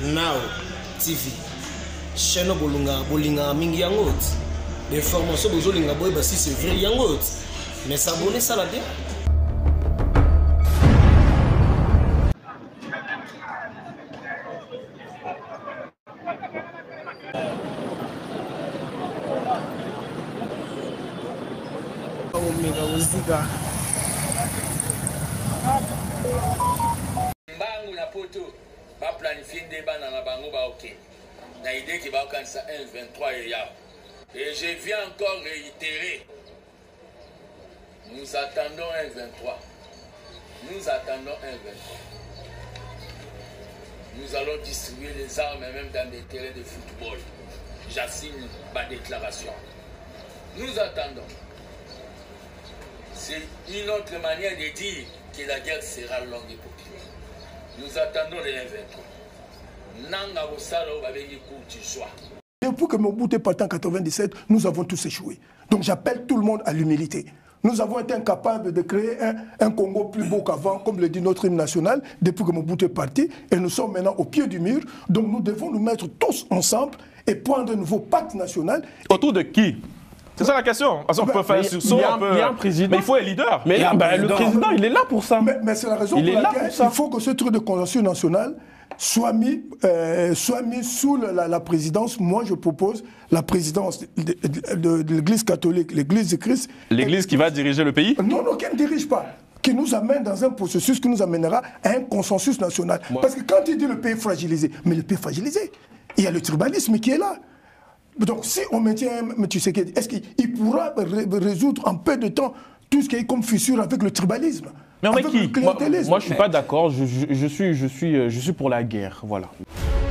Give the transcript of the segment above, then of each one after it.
Now TV chaîne bolinga mingi yango des formations bozolinga boy ba si c'est vrai yango mais s'abonner ça la bien. Mbangu na poto ba planifier débat na bango ba OK. Na idée qui va organiser 1-23 et je viens encore réitérer. Nous attendons 1-23. Nous attendons 1-23. Nous allons distribuer les armes même dans des terrains de football. J'assigne ma déclaration. Nous attendons. C'est une autre manière de dire que la guerre sera longue et populaire. Nous attendons les 1-23. Depuis que Mobutu est parti en 1997, nous avons tous échoué. Donc j'appelle tout le monde à l'humilité. Nous avons été incapables de créer un Congo plus beau qu'avant, comme le dit notre hymne national, depuis que Mobutu est parti. Et nous sommes maintenant au pied du mur. Donc nous devons nous mettre tous ensemble et prendre un nouveau pacte national. Autour de qui? C'est ça la question. On peut faire sur ça. Il y a un président. Mais il faut un leader. Mais le président, il est là pour ça. Mais c'est la raison pour laquelle il faut que ce truc de consensus national soit mis sous la présidence. Moi, je propose la présidence de l'Église catholique, l'Église de Christ. L'Église qui va diriger le pays? Non, qui ne dirige pas. Qui nous amène dans un processus qui nous amènera à un consensus national. Parce que quand il dit le pays fragilisé, mais le pays fragilisé, il y a le tribalisme qui est là. Donc si on maintient M. Tshisekedi, est-ce qu'il pourra résoudre en peu de temps tout ce qui est comme fissure avec le tribalisme? Mais on met qui? Moi je ne suis pas d'accord, je suis pour la guerre, voilà.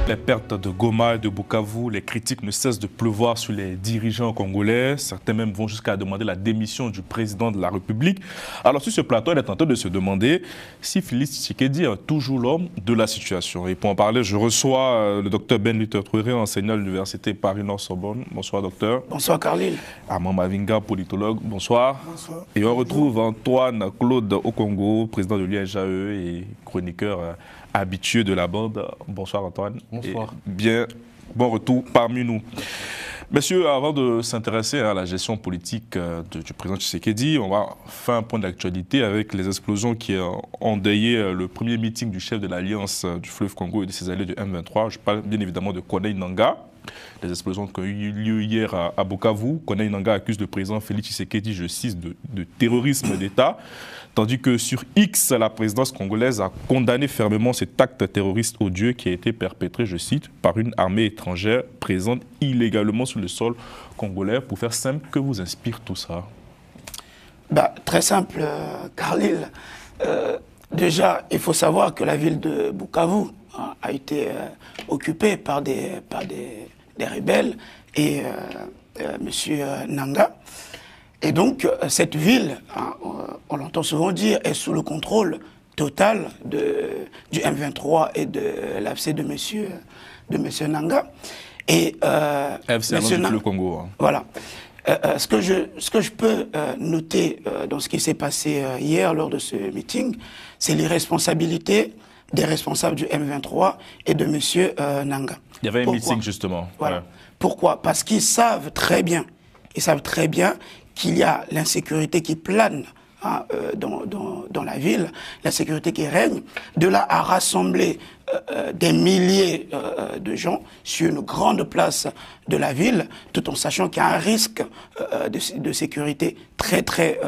Les pertes de Goma et de Bukavu, les critiques ne cessent de pleuvoir sur les dirigeants congolais. Certains même vont jusqu'à demander la démission du président de la République. Alors sur ce plateau, il est en train de se demander si Félix Tshisekedi est toujours l'homme de la situation. Et pour en parler, je reçois le docteur Ben Luther Touré, enseignant à l'université Paris-Nord-Sorbonne. Bonsoir docteur. Bonsoir Carlil. Armand Mavinga, politologue. Bonsoir. Bonsoir. Et on retrouve Antoine Claude Okongo, président de l'UNJAE et chroniqueur habitué de la bande. Bonsoir Antoine. Bonsoir. Et bien, bon retour parmi nous. Messieurs, avant de s'intéresser à la gestion politique du président Tshisekedi, on va faire un point d'actualité avec les explosions qui ont endeuillé le premier meeting du chef de l'Alliance du fleuve Congo et de ses alliés du M23. Je parle bien évidemment de Corneille Nangaa. Les explosions qui ont eu lieu hier à Bukavu. Corneille Nangaa accuse le président Félix Tshisekedi, je cite, de terrorisme d'État. Tandis que sur X, la présidence congolaise a condamné fermement cet acte terroriste odieux qui a été perpétré, je cite, par une armée étrangère présente illégalement sur le sol congolais. Pour faire simple, que vous inspire tout ça? Très simple, Carlil. Déjà, il faut savoir que la ville de Bukavu a été occupée par des rebelles et M. Nangaa. Et donc, cette ville, on l'entend souvent dire, est sous le contrôle total du M23 et de l'AFC de M. Nangaa. Et FC le Congo. Hein. Voilà. Ce que je peux noter dans ce qui s'est passé hier lors de ce meeting, c'est l'irresponsabilité des responsables du M23 et de M. Nangaa. Il y avait un meeting justement. Voilà. Ouais. Pourquoi? Parce qu'ils savent très bien qu'il y a l'insécurité qui plane dans la ville, l'insécurité qui règne, de là à rassembler des milliers de gens sur une grande place de la ville, tout en sachant qu'il y a un risque de sécurité très très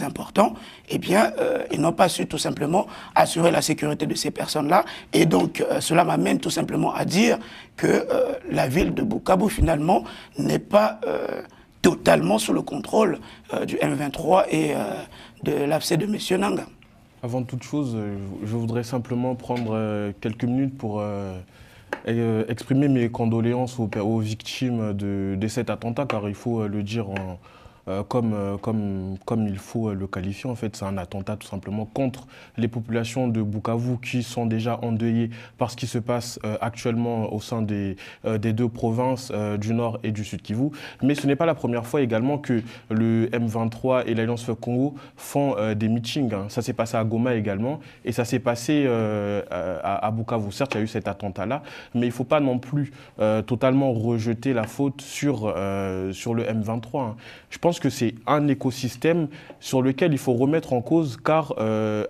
important, eh bien, ils n'ont pas su tout simplement assurer la sécurité de ces personnes-là. Et donc, cela m'amène tout simplement à dire que la ville de Bukavu, finalement, n'est pas totalement sous le contrôle du M23 et de l'AFC de M. Nangaa. Avant toute chose, je voudrais simplement prendre quelques minutes pour exprimer mes condoléances aux victimes de cet attentat, car il faut le dire comme il faut le qualifier. En fait, c'est un attentat tout simplement contre les populations de Bukavu qui sont déjà endeuillées par ce qui se passe actuellement au sein des deux provinces du Nord et du Sud Kivu. Mais ce n'est pas la première fois également que le M23 et l'Alliance Fleuve Congo font des meetings. Hein. Ça s'est passé à Goma également et ça s'est passé à Bukavu. Certes, il y a eu cet attentat-là, mais il ne faut pas non plus totalement rejeter la faute sur le M23. Hein. Je pense que c'est un écosystème sur lequel il faut remettre en cause car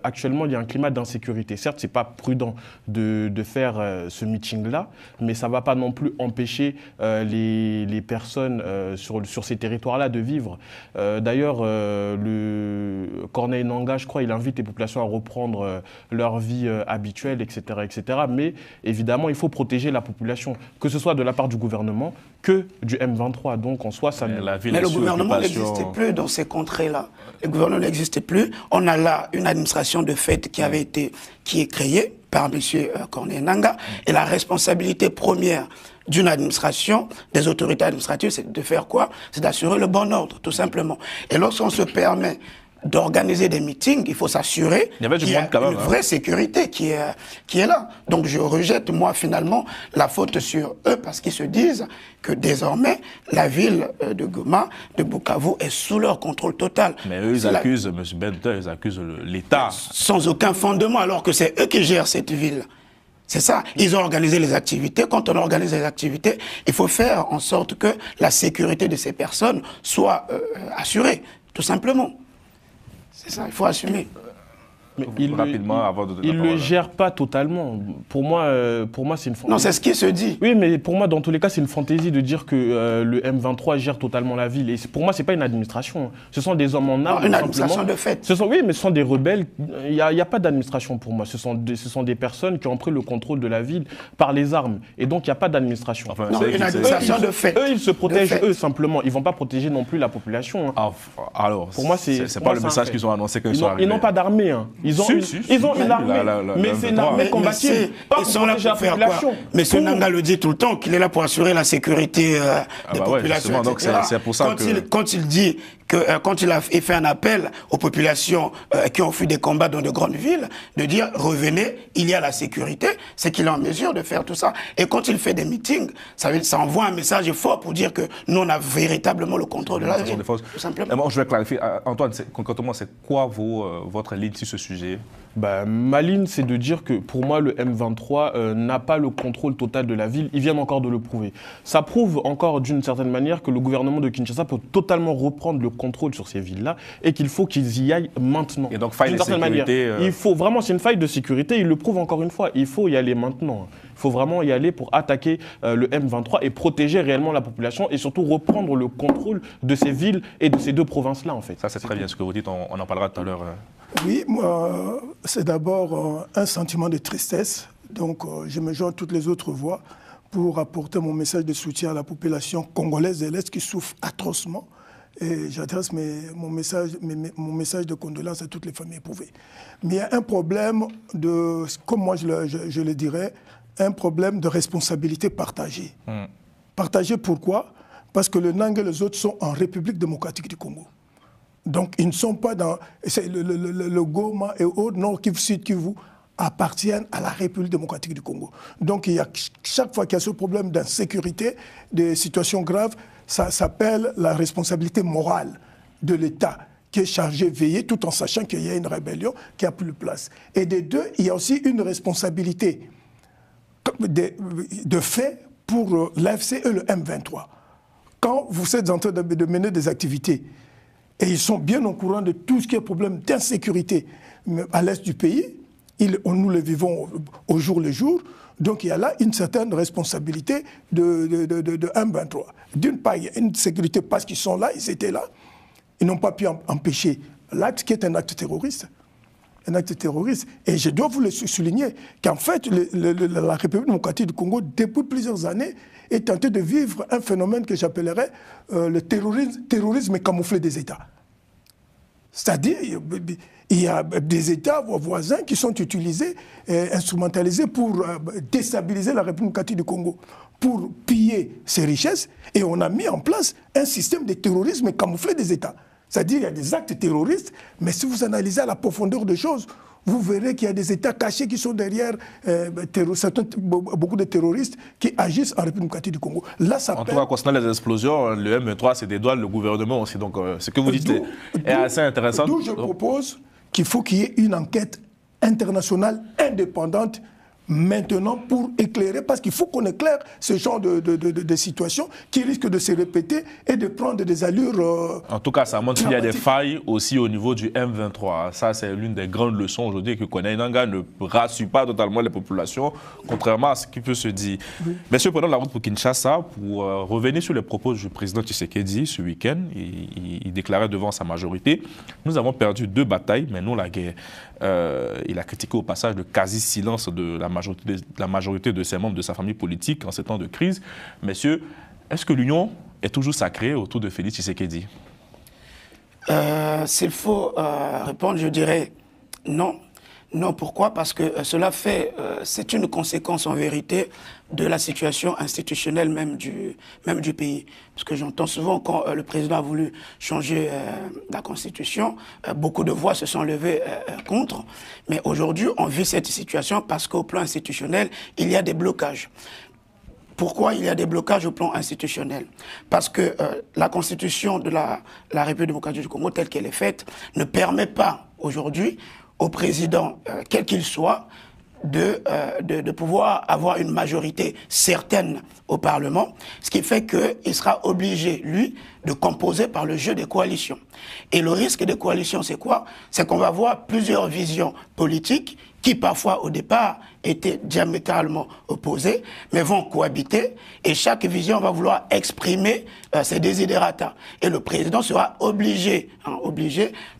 actuellement, il y a un climat d'insécurité. Certes, ce n'est pas prudent de faire ce meeting-là, mais ça ne va pas non plus empêcher les personnes sur ces territoires-là de vivre. D'ailleurs, le Corneille Nangaa, je crois, il invite les populations à reprendre leur vie habituelle, etc., etc. Mais évidemment, il faut protéger la population, que ce soit de la part du gouvernement que du M23. Donc, en soi, ça... Mais le gouvernement n'existait plus dans ces contrées-là. Le gouvernement n'existait plus. On a là une administration de fait qui est créée par M. Corneille Nangaa. Et la responsabilité première d'une administration, des autorités administratives, c'est de faire quoi? C'est d'assurer le bon ordre, tout simplement. Et lorsqu'on se permet d'organiser des meetings, il faut s'assurer qu'il y a une vraie sécurité qui est là. Donc je rejette, moi, finalement, la faute sur eux parce qu'ils se disent que désormais, la ville de Goma, de Bukavu, est sous leur contrôle total. Mais eux, ils accusent, M. Benter, ils accusent l'État. Sans aucun fondement, alors que c'est eux qui gèrent cette ville. C'est ça, ils ont organisé les activités. Quand on organise les activités, il faut faire en sorte que la sécurité de ces personnes soit assurée, tout simplement. C'est ça, il faut assumer. Mais il ne le gère pas totalement. Pour moi c'est une fantaisie. Non, c'est ce qui se dit. Oui, mais pour moi, dans tous les cas, c'est une fantaisie de dire que le M23 gère totalement la ville. Et pour moi, ce n'est pas une administration. Ce sont des hommes en armes. Une administration de fait. Oui, mais ce sont des rebelles. Il n'y a pas d'administration pour moi. Ce sont des personnes qui ont pris le contrôle de la ville par les armes. Et donc, il n'y a pas d'administration. Enfin, non, une administration de fait. Eux, ils se protègent, eux, simplement. Ils ne vont pas protéger non plus la population. Ah, alors, pour moi, c'est pas le message qu'ils ont annoncé quand ils sont arrivés. Ils n'ont pas d'armée. Hein. Ils ont une armée, mais c'est une armée combative. Ils sont là pour faire quoi? M. Nangaa le dit tout le temps, qu'il est là pour assurer la sécurité des populations. Donc c'est pour ça quand il dit que quand il a fait un appel aux populations qui ont fui des combats dans de grandes villes, de dire revenez, il y a la sécurité, c'est qu'il est en mesure de faire tout ça. Et quand il fait des meetings, ça envoie un message fort pour dire que nous on a véritablement le contrôle de la ville. Tout simplement. Je vais clarifier. Antoine, concrètement, c'est quoi votre ligne sur ce sujet? Ma ligne, c'est de dire que pour moi, le M23 n'a pas le contrôle total de la ville. Ils viennent encore de le prouver. Ça prouve encore d'une certaine manière que le gouvernement de Kinshasa peut totalement reprendre le contrôle sur ces villes-là et qu'il faut qu'ils y aillent maintenant. Et donc, faille de sécurité. Il faut vraiment, c'est une faille de sécurité. Il le prouve encore une fois. Il faut y aller maintenant. Il faut vraiment y aller pour attaquer le M23 et protéger réellement la population et surtout reprendre le contrôle de ces villes et de ces deux provinces-là, en fait. Ça, c'est très bien ce que vous dites. On en parlera tout à l'heure. Oui, moi, c'est d'abord un sentiment de tristesse. Donc, je me joins à toutes les autres voix pour apporter mon message de soutien à la population congolaise de l'Est qui souffre atrocement. Et j'adresse mon message de condoléances à toutes les familles éprouvées. Mais il y a un problème de, comme moi je le dirais, un problème de responsabilité partagée. Partagée pourquoi? Parce que le Nangaa et les autres sont en République démocratique du Congo. Donc, ils ne sont pas dans... Le Goma et autres, Nord Kivu, Sud Kivu, appartiennent à la République démocratique du Congo. Donc, chaque fois qu'il y a ce problème d'insécurité, des situations graves, ça s'appelle la responsabilité morale de l'État qui est chargé de veiller, tout en sachant qu'il y a une rébellion qui a plus de place. Et des deux, il y a aussi une responsabilité de fait pour l'AFC et le M23. Quand vous êtes en train de mener des activités, et ils sont bien au courant de tout ce qui est problème d'insécurité à l'est du pays. Nous le vivons au jour le jour. Donc il y a là une certaine responsabilité de M23. D'une part, il y a une sécurité parce qu'ils sont là, ils étaient là. Ils n'ont pas pu empêcher l'acte qui est un acte terroriste. Un acte terroriste. Et je dois vous le souligner qu'en fait, la République démocratique du Congo, depuis plusieurs années, est tenté de vivre un phénomène que j'appellerais le terrorisme camouflé des États. C'est-à-dire, il y a des États voisins qui sont utilisés, instrumentalisés pour déstabiliser la République démocratique du Congo, pour piller ses richesses. Et on a mis en place un système de terrorisme camouflé des États. C'est-à-dire qu'il y a des actes terroristes, mais si vous analysez à la profondeur des choses, vous verrez qu'il y a des États cachés qui sont derrière beaucoup de terroristes qui agissent en République démocratique du Congo. Là, ça en tout cas, concernant les explosions, le M23, c'est des doigts le gouvernement aussi. Donc, ce que vous dites est assez intéressant. D'où je propose qu'il faut qu'il y ait une enquête internationale indépendante maintenant pour éclairer, parce qu'il faut qu'on éclaire ce genre de situations qui risquent de se répéter et de prendre des allures en tout cas, ça montre qu'il y a des failles aussi au niveau du M23. Ça, c'est l'une des grandes leçons aujourd'hui que Kone Nanga ne rassure pas totalement les populations, contrairement à ce qui peut se dire. Oui. Monsieur, prenons la route pour Kinshasa pour revenir sur les propos du président Tshisekedi ce week-end. Il déclarait devant sa majorité: nous avons perdu 2 batailles, mais non la guerre. Il a critiqué au passage le quasi-silence de la majorité de ses membres de sa famille politique en ces temps de crise. Messieurs, est-ce que l'union est toujours sacrée autour de Félix Tshisekedi? S'il faut répondre, je dirais non. Non, pourquoi? Parce que cela fait, c'est une conséquence en vérité de la situation institutionnelle même du pays. Parce que j'entends souvent quand le président a voulu changer la constitution, beaucoup de voix se sont levées contre. Mais aujourd'hui, on vit cette situation parce qu'au plan institutionnel, il y a des blocages. Pourquoi il y a des blocages au plan institutionnel? Parce que la constitution de la République démocratique du Congo, telle qu'elle est faite, ne permet pas aujourd'hui au président, quel qu'il soit, de pouvoir avoir une majorité certaine au Parlement, ce qui fait qu'il sera obligé, lui, de composer par le jeu des coalitions. Et le risque des coalitions, c'est quoi? C'est qu'on va avoir plusieurs visions politiques qui parfois au départ étaient diamétralement opposées, mais vont cohabiter, et chaque vision va vouloir exprimer ses desiderata. Et le président sera obligé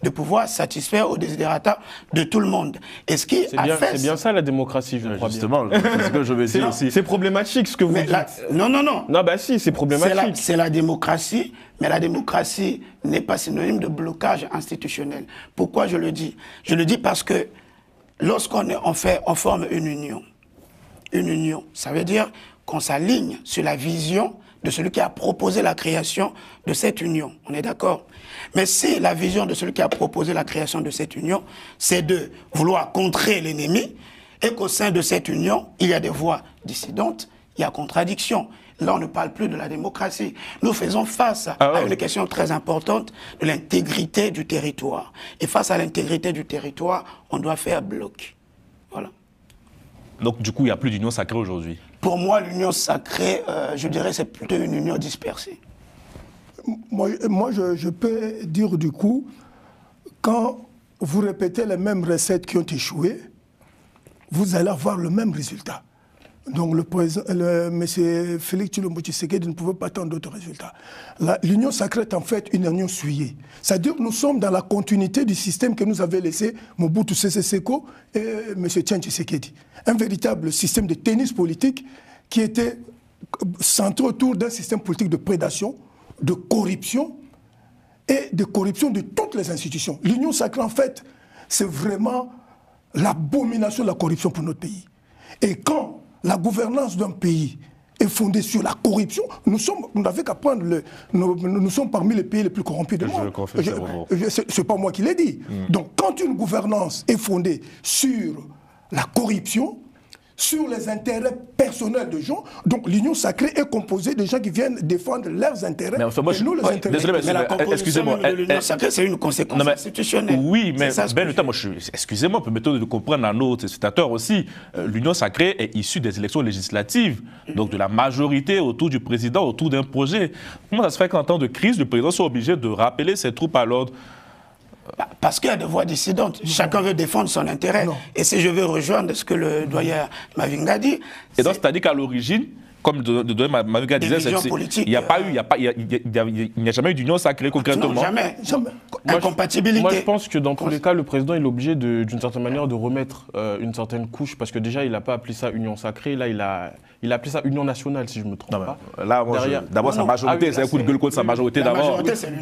de pouvoir satisfaire aux desiderata de tout le monde. Et ce qui c'est bien ça la démocratie, je crois. Justement, c'est ce que je veux dire aussi. C'est problématique ce que vous dites. Non. Non, bah si, c'est problématique. C'est la démocratie, mais la démocratie n'est pas synonyme de blocage institutionnel. Pourquoi je le dis? Je le dis parce que lorsqu'on forme une union, ça veut dire qu'on s'aligne sur la vision de celui qui a proposé la création de cette union. On est d'accord? Mais si la vision de celui qui a proposé la création de cette union, c'est de vouloir contrer l'ennemi, et qu'au sein de cette union, il y a des voix dissidentes, il y a contradiction. Là, on ne parle plus de la démocratie. Nous faisons face à une question très importante de l'intégrité du territoire. Et face à l'intégrité du territoire, on doit faire bloc. Voilà. Donc, du coup, il n'y a plus d'union sacrée aujourd'hui? Pour moi, l'union sacrée, je dirais, c'est plutôt une union dispersée. Moi, je peux dire du coup, quand vous répétez les mêmes recettes qui ont échoué, vous allez avoir le même résultat. Donc M. Félix Tshilombo Tshisekedi ne pouvait pas attendre d'autres résultats. L'union sacrée est en fait une union souillée. C'est-à-dire que nous sommes dans la continuité du système que nous avait laissé Mobutu Sese Seko et M. Etienne Tshisekedi. Un véritable système de tennis politique qui était centré autour d'un système politique de prédation, de corruption et de corruption de toutes les institutions. L'union sacrée, en fait, c'est vraiment l'abomination de la corruption pour notre pays. Et quand la gouvernance d'un pays est fondée sur la corruption, nous n'avons qu'à prendre nous sommes parmi les pays les plus corrompus du monde. C'est pas moi qui l'ai dit. Donc quand une gouvernance est fondée sur la corruption, sur les intérêts personnels de gens, donc l'union sacrée est composée de gens qui viennent défendre leurs intérêts. Mais enfin, moi, désolé, mais la composition de l'union sacrée, c'est une conséquence institutionnelle. Oui, mais excusez-moi, permettez de comprendre à nos spectateurs aussi, l'union sacrée est issue des élections législatives, donc de la majorité autour du président, autour d'un projet. Comment ça se fait qu'en temps de crise, le président soit obligé de rappeler ses troupes à l'ordre? Parce qu'il y a des voix dissidentes. Chacun veut défendre son intérêt. Non. Et si je veux rejoindre ce que le doyen Mavinga dit... Et donc, c'est-à-dire qu'à l'origine, comme le doyen Mavinga disait, il n'y a jamais eu d'union sacrée concrètement. Non, jamais. Incompatibilité. Moi, je pense que dans tous les cas, le président est obligé d'une certaine manière de remettre une certaine couche, parce que déjà, il n'a pas appelé ça union sacrée. Là, Il a appelé ça Union nationale, si je ne me trompe pas. Là, d'abord, sa majorité, c'est un coup de gueule contre sa majorité d'abord.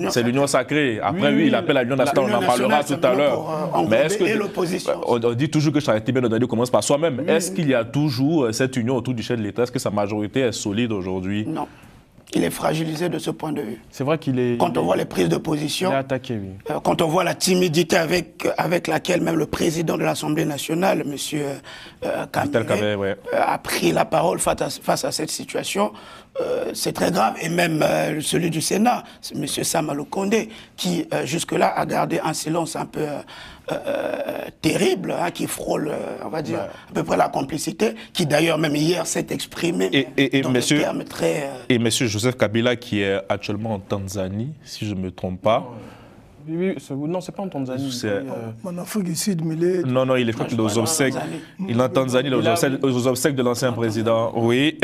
C'est l'Union sacrée. Après, oui, il appelle la l'Union nationale, on en parlera tout à l'heure. Mais est-ce que on dit toujours que charité bien ordonnée commence par soi-même. Est-ce qu'il y a toujours cette union autour du chef de l'État? Est-ce que sa majorité est solide aujourd'hui? Non. Il est fragilisé de ce point de vue. C'est vrai qu'il est... Quand on voit les prises de position, il est attaqué, oui. Quand on voit la timidité avec laquelle même le président de l'Assemblée nationale, M. Kamere, a pris la parole face à cette situation, c'est très grave. Et même celui du Sénat, M. Sam Alokonde, qui jusque-là a gardé un silence un peu terrible, hein, qui frôle, on va dire, à peu près la complicité, qui d'ailleurs même hier s'est exprimé dans des termes très... Et M. Joseph Kabila, qui est actuellement en Tanzanie, si je ne me trompe pas. Oui, non, c'est pas en Tanzanie. En Afrique du Sud, mais Non, il est aux obsèques. Il est en Tanzanie, aux obsèques de l'ancien président. Oui,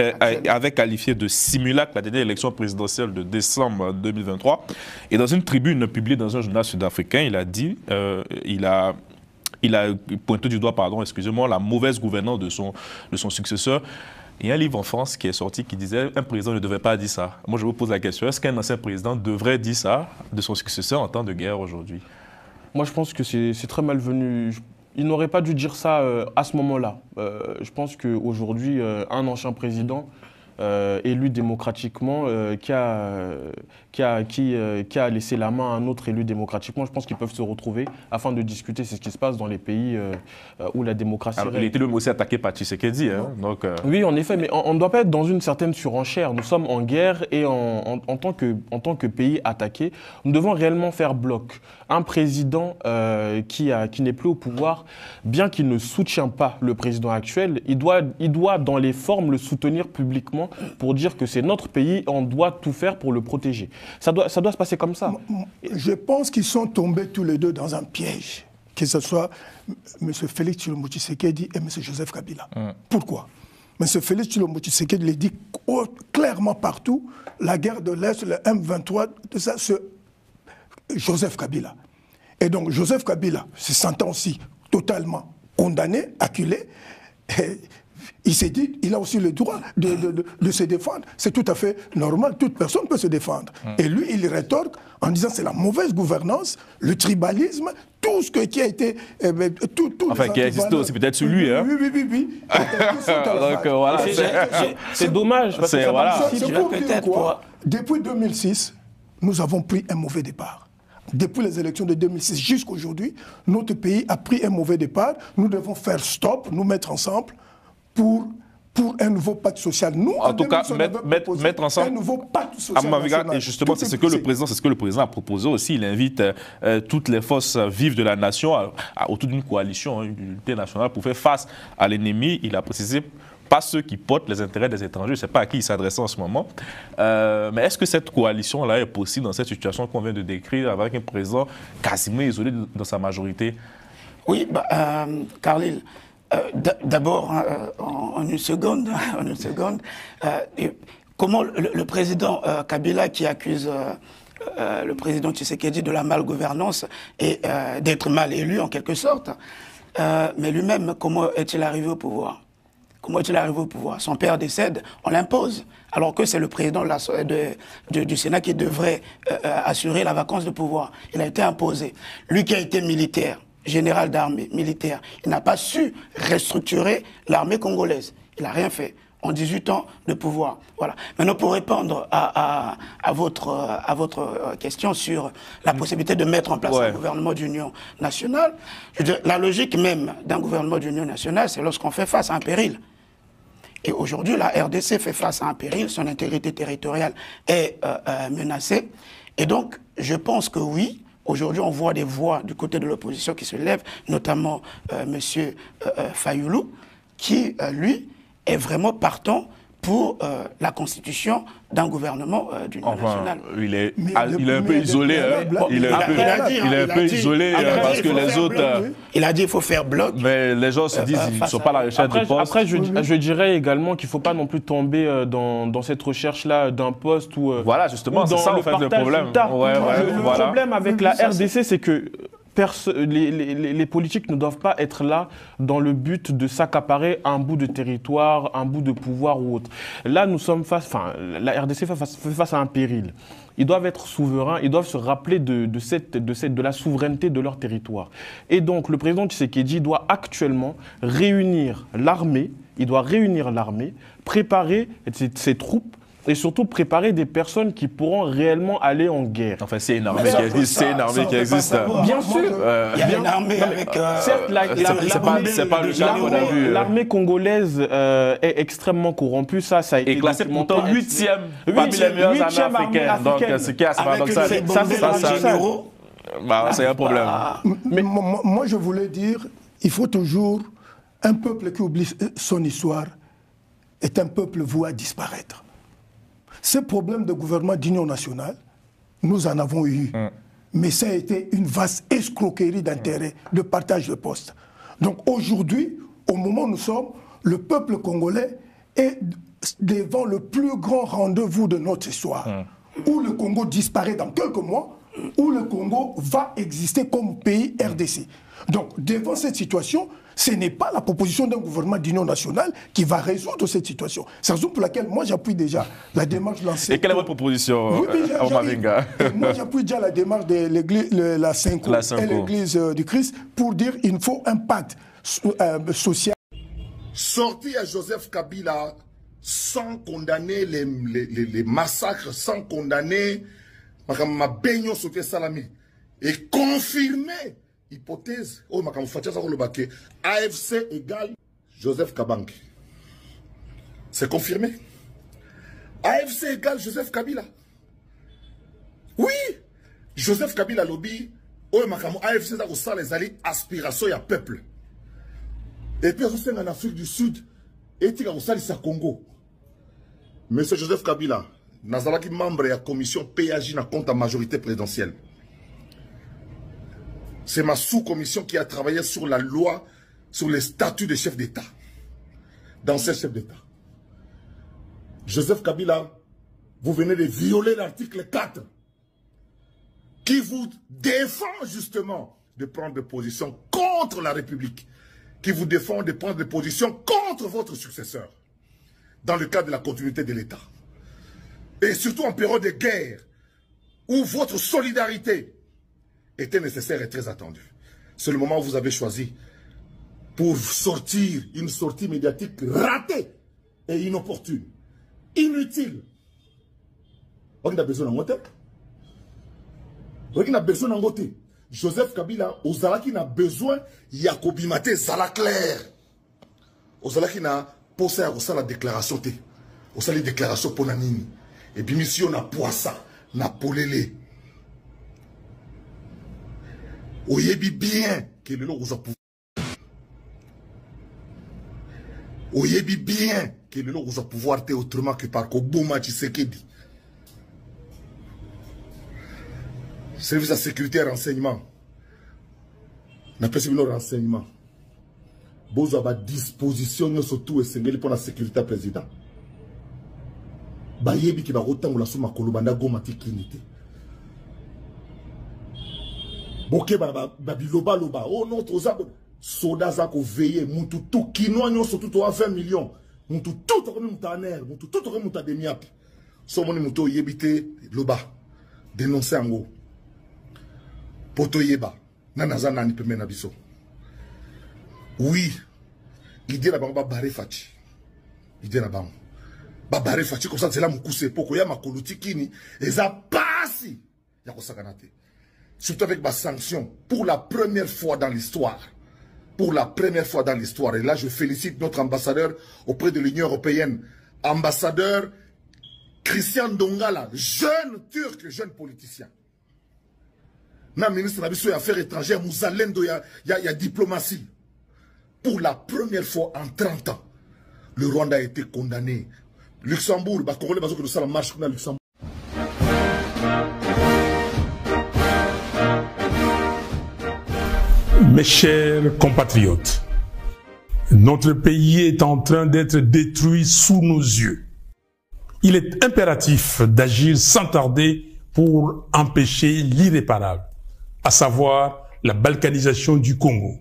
avait qualifié de simulacre la dernière élection présidentielle de décembre 2023. Et dans une tribune publiée dans un journal sud-africain, il a dit, il a pointé du doigt, excusez-moi, la mauvaise gouvernance de son successeur. Il y a un livre en France qui est sorti qui disait « Un président ne devait pas dire ça ». Moi, je vous pose la question, est-ce qu'un ancien président devrait dire ça de son successeur en temps de guerre aujourd'hui? Moi, je pense que c'est très malvenu. Il n'aurait pas dû dire ça à ce moment-là. Je pense qu'aujourd'hui, un ancien président élu démocratiquement qui a laissé la main à un autre élu démocratiquement, je pense qu'ils peuvent se retrouver afin de discuter. C'est ce qui se passe dans les pays où la démocratie règne. Il était même aussi attaqué par Tshisekedi. Hein, donc, Oui, en effet, mais on ne doit pas être dans une certaine surenchère. Nous sommes en guerre et en tant que pays attaqué, nous devons réellement faire bloc. Un président qui n'est plus au pouvoir, bien qu'il ne soutient pas le président actuel, il doit dans les formes le soutenir publiquement pour dire que c'est notre pays, on doit tout faire pour le protéger. Ça doit se passer comme ça. Je pense qu'ils sont tombés tous les deux dans un piège, que ce soit M. Félix Tshilombo Tshisekedi et M. Joseph Kabila. Pourquoi? M. Félix Tshilombo Tshisekedi le dit clairement partout, la guerre de l'Est, le M23, tout ça, c'est Joseph Kabila. Et donc Joseph Kabila se sentant aussi totalement condamné, acculé, il s'est dit, il a aussi le droit de se défendre. C'est tout à fait normal, toute personne peut se défendre. Et lui, il rétorque en disant c'est la mauvaise gouvernance, le tribalisme, tout ce qui a été... enfin, qui a existé aussi peut-être sur lui. Hein. Oui. Donc voilà. C'est dommage. Parce que c'est pour dire quoi? Depuis 2006, nous avons pris un mauvais départ. Depuis les élections de 2006 jusqu'à aujourd'hui, notre pays a pris un mauvais départ. Nous devons faire stop, nous mettre ensemble pour un nouveau pacte social. Nous, en tout cas, mettre ensemble un nouveau pacte social. Et justement, c'est ce que le président a proposé aussi. Il invite toutes les forces vives de la nation autour d'une coalition, une unité nationale pour faire face à l'ennemi. Il a précisé pas ceux qui portent les intérêts des étrangers. Je ne sais pas à qui il s'adresse en ce moment. Mais est-ce que cette coalition-là est possible dans cette situation qu'on vient de décrire avec un président quasiment isolé dans sa majorité? Oui, Carlyle, d'abord, en une seconde, comment le président Kabila qui accuse le président Tshisekedi de la malgouvernance et d'être mal élu en quelque sorte, mais lui-même, comment est-il arrivé au pouvoir? Comment est-il arrivé au pouvoir? Son père décède, on l'impose, alors que c'est le président du Sénat qui devrait assurer la vacance de pouvoir. Il a été imposé. Lui qui a été militaire, général d'armée, militaire, il n'a pas su restructurer l'armée congolaise. Il n'a rien fait en 18 ans de pouvoir. Voilà. Maintenant, pour répondre à votre question sur la possibilité de mettre en place un gouvernement d'union nationale, je veux dire, la logique même d'un gouvernement d'union nationale, c'est lorsqu'on fait face à un péril. Et aujourd'hui, la RDC fait face à un péril, son intégrité territoriale est menacée. Et donc, je pense que oui, aujourd'hui, on voit des voix du côté de l'opposition qui se lèvent, notamment M. Fayoulou, qui, lui, est vraiment partant pour la constitution d'un gouvernement d'union nationale. Il est un peu isolé. Il est un peu isolé parce que les autres... Il a dit qu'il faut faire bloc. Mais les gens se disent qu'ils ne sont pas à la recherche de poste. Après, je dirais également qu'il ne faut pas non plus tomber dans cette recherche-là d'un poste ou... Voilà, justement, c'est ça en fait le problème. Le problème avec la RDC, c'est que les politiques ne doivent pas être là dans le but de s'accaparer un bout de territoire, un bout de pouvoir ou autre. Là, nous sommes la RDC fait face à un péril. Ils doivent être souverains, ils doivent se rappeler de la souveraineté de leur territoire. Et donc, le président Tshisekedi doit actuellement réunir l'armée, préparer ses troupes, et surtout préparer des personnes qui pourront réellement aller en guerre. Enfin, c'est une armée qui existe. C'est une armée qui existe. Bien sûr. Il y a une armée avec... Certes, c'est pas le genre qu'on a vu. L'armée congolaise est extrêmement corrompue. Ça a été classé pourtant 8e parmi les meilleures armées africaines. Donc, ce qui est assez paradoxal. C'est un problème. Mais moi, je voulais dire, il faut toujours... Un peuple qui oublie son histoire est un peuple voué à disparaître. Ce problème de gouvernement d'union nationale, nous en avons eu. Mais ça a été une vaste escroquerie d'intérêt, de partage de postes. Donc aujourd'hui, au moment où nous sommes, le peuple congolais est devant le plus grand rendez-vous de notre histoire, où le Congo disparaît dans quelques mois, où le Congo va exister comme pays RDC. Donc, devant cette situation, ce n'est pas la proposition d'un gouvernement d'union nationale qui va résoudre cette situation. C'est la raison pour laquelle moi j'appuie déjà la démarche lancée. Et quelle est votre proposition, Mavinga? Moi j'appuie déjà la démarche de la Synco et l'Église du Christ pour dire qu'il faut un pacte social. Sortir à Joseph Kabila sans condamner les massacres, sans condamner ma baignon sauté salami et confirmer hypothèse, AFC égale Joseph Kabange. C'est confirmé. AFC égale Joseph Kabila. Oui, Joseph Kabila lobby, AFC ça les alliés aspiration à peuple. Et puis en Afrique du Sud, et il y a Congo. Monsieur Joseph Kabila, Nazalaki membre de la commission PAJ na compte à majorité présidentielle. C'est ma sous-commission qui a travaillé sur la loi, sur les statuts des chefs d'État, d'anciens chefs d'État. Joseph Kabila, vous venez de violer l'article 4 qui vous défend justement de prendre des positions contre la République, qui vous défend de prendre des positions contre votre successeur, dans le cadre de la continuité de l'État. Et surtout en période de guerre, où votre solidarité était nécessaire et très attendue. C'est le moment où vous avez choisi pour sortir une sortie médiatique ratée et inopportune, inutile. On a besoin d'un côté. On a besoin d'un côté. Joseph Kabila, Ozalaki n'a besoin, Yacobi Maté, Zala clair. Ozalaki n'a posé à la déclaration, la déclaration pour Nanini. Et puis, si on a poisson, na polélé. Oyebi bien que le lot vous a pouvoir. Oyebi bien que le lot vous a pouvoir te autrement que par Koboma Tshisekedi. Service de sécurité et renseignement. N'a pas nos renseignements. Vous avez disposition surtout et pour la sécurité président. Bayebi qui va autant la somme à Kolobanda Gomati Trinité. Boké babiloba loba. Oh non, soda zako veillé. Moutou tout kinoa nyon surtout 20 millions. Moutou tout aurait moutaner. Moutou tout aurait mouta demiap. Somoni moutou yebite loba. Dénoncer en gros. Poto yeba. Nanaza nani peme nabiso. Oui. L'idée la bamba barré fachi. L'idée la bamba. Babare fachi comme ça c'est là moukuse poko ya makoluti kini eza pasi ya kosakanate. Surtout avec ma sanction pour la première fois dans l'histoire. Pour la première fois dans l'histoire. Et là je félicite notre ambassadeur auprès de l'Union européenne, ambassadeur Christian Dongala, jeune turc, jeune politicien. Na ministre des Affaires étrangères, Mouzalendo ya diplomatie. Pour la première fois en 30 ans, le Rwanda a été condamné. Luxembourg, bah Congolais, parce que nous sommes en marche contre Luxembourg. Mes chers compatriotes, notre pays est en train d'être détruit sous nos yeux. Il est impératif d'agir sans tarder pour empêcher l'irréparable, à savoir la balkanisation du Congo.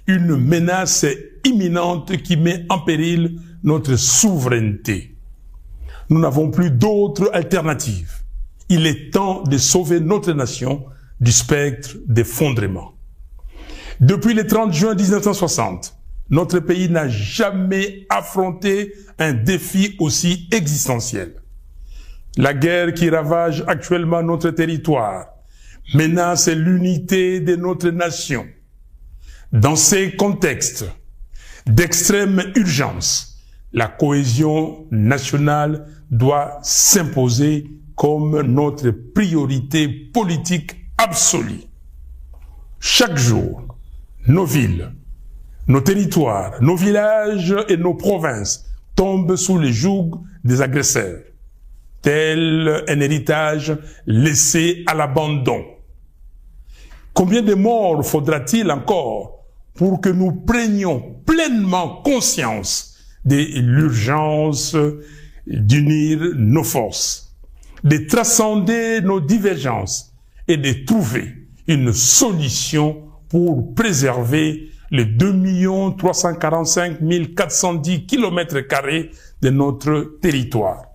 Une menace imminente qui met en péril notre souveraineté. Nous n'avons plus d'autre alternative. Il est temps de sauver notre nation du spectre d'effondrement. Depuis le 30 juin 1960, notre pays n'a jamais affronté un défi aussi existentiel. La guerre qui ravage actuellement notre territoire menace l'unité de notre nation. Dans ces contextes d'extrême urgence, la cohésion nationale doit s'imposer comme notre priorité politique absolue. Chaque jour, nos villes, nos territoires, nos villages et nos provinces tombent sous le joug des agresseurs, tel un héritage laissé à l'abandon. Combien de morts faudra-t-il encore pour que nous prenions pleinement conscience de l'urgence d'unir nos forces, de transcender nos divergences et de trouver une solution pour préserver les 2 345 410 km² de notre territoire.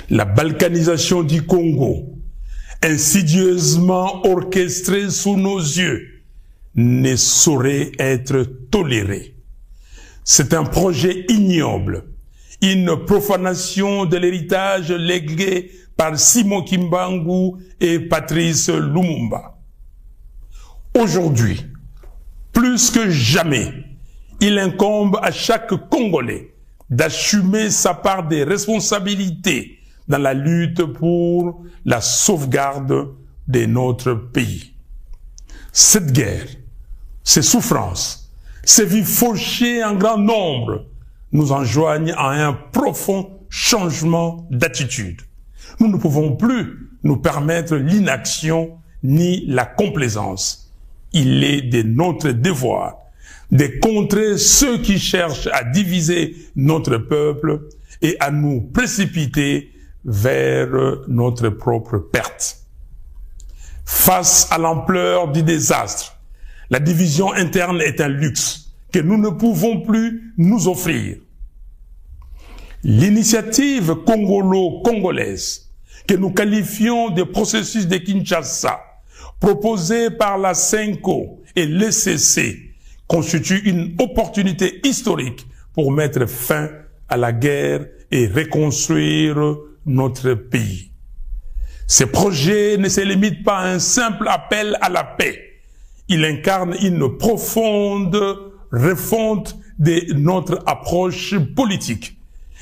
La balkanisation du Congo, insidieusement orchestrée sous nos yeux, ne saurait être tolérée. C'est un projet ignoble, une profanation de l'héritage légué par Simon Kimbangu et Patrice Lumumba. Aujourd'hui, plus que jamais, il incombe à chaque Congolais d'assumer sa part des responsabilités dans la lutte pour la sauvegarde de notre pays. Cette guerre, ces souffrances, ces vies fauchées en grand nombre nous enjoignent à un profond changement d'attitude. Nous ne pouvons plus nous permettre l'inaction ni la complaisance. Il est de notre devoir de contrer ceux qui cherchent à diviser notre peuple et à nous précipiter vers notre propre perte. Face à l'ampleur du désastre, la division interne est un luxe que nous ne pouvons plus nous offrir. L'initiative congolo-congolaise, que nous qualifions de processus de Kinshasa, proposée par la CENCO et l'ECC, constitue une opportunité historique pour mettre fin à la guerre et reconstruire notre pays. Ce projet ne se limite pas à un simple appel à la paix. Il incarne une profonde refonte de notre approche politique,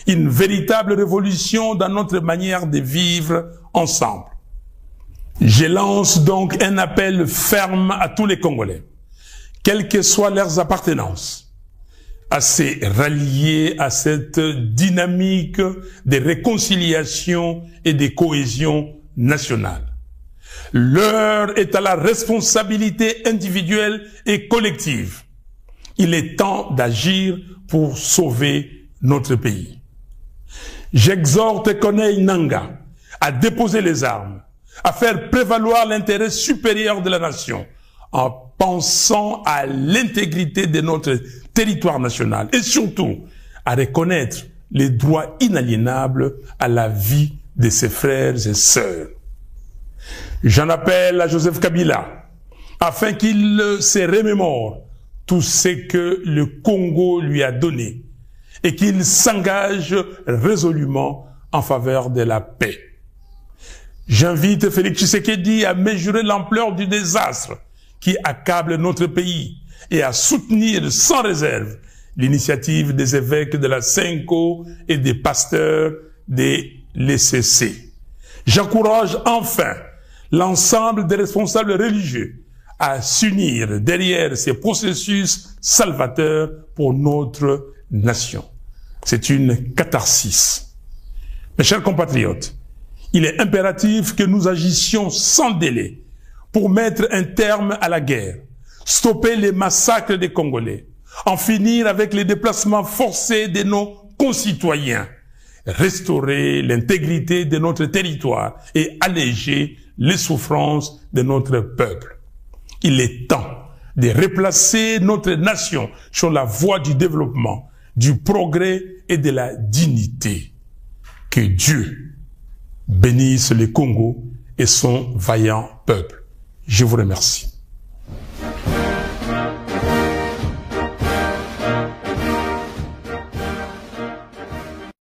une véritable révolution dans notre manière de vivre ensemble. Je lance donc un appel ferme à tous les Congolais, quelles que soient leurs appartenances, à se rallier à cette dynamique de réconciliation et de cohésion nationale. L'heure est à la responsabilité individuelle et collective. Il est temps d'agir pour sauver notre pays. J'exhorte Corneille Nangaa à déposer les armes, à faire prévaloir l'intérêt supérieur de la nation, en pensant à l'intégrité de notre territoire national et surtout à reconnaître les droits inaliénables à la vie de ses frères et sœurs. J'en appelle à Joseph Kabila afin qu'il se remémore tout ce que le Congo lui a donné et qu'il s'engage résolument en faveur de la paix. J'invite Félix Tshisekedi à mesurer l'ampleur du désastre qui accable notre pays et à soutenir sans réserve l'initiative des évêques de la CENCO et des pasteurs de l'ECC. J'encourage enfin l'ensemble des responsables religieux à s'unir derrière ces processus salvateurs pour notre nation. C'est une catharsis. Mes chers compatriotes, il est impératif que nous agissions sans délai pour mettre un terme à la guerre, stopper les massacres des Congolais, en finir avec les déplacements forcés de nos concitoyens, restaurer l'intégrité de notre territoire et alléger les souffrances de notre peuple. Il est temps de replacer notre nation sur la voie du développement, du progrès et de la dignité. Que Dieu bénisse le Congo et son vaillant peuple. Je vous remercie.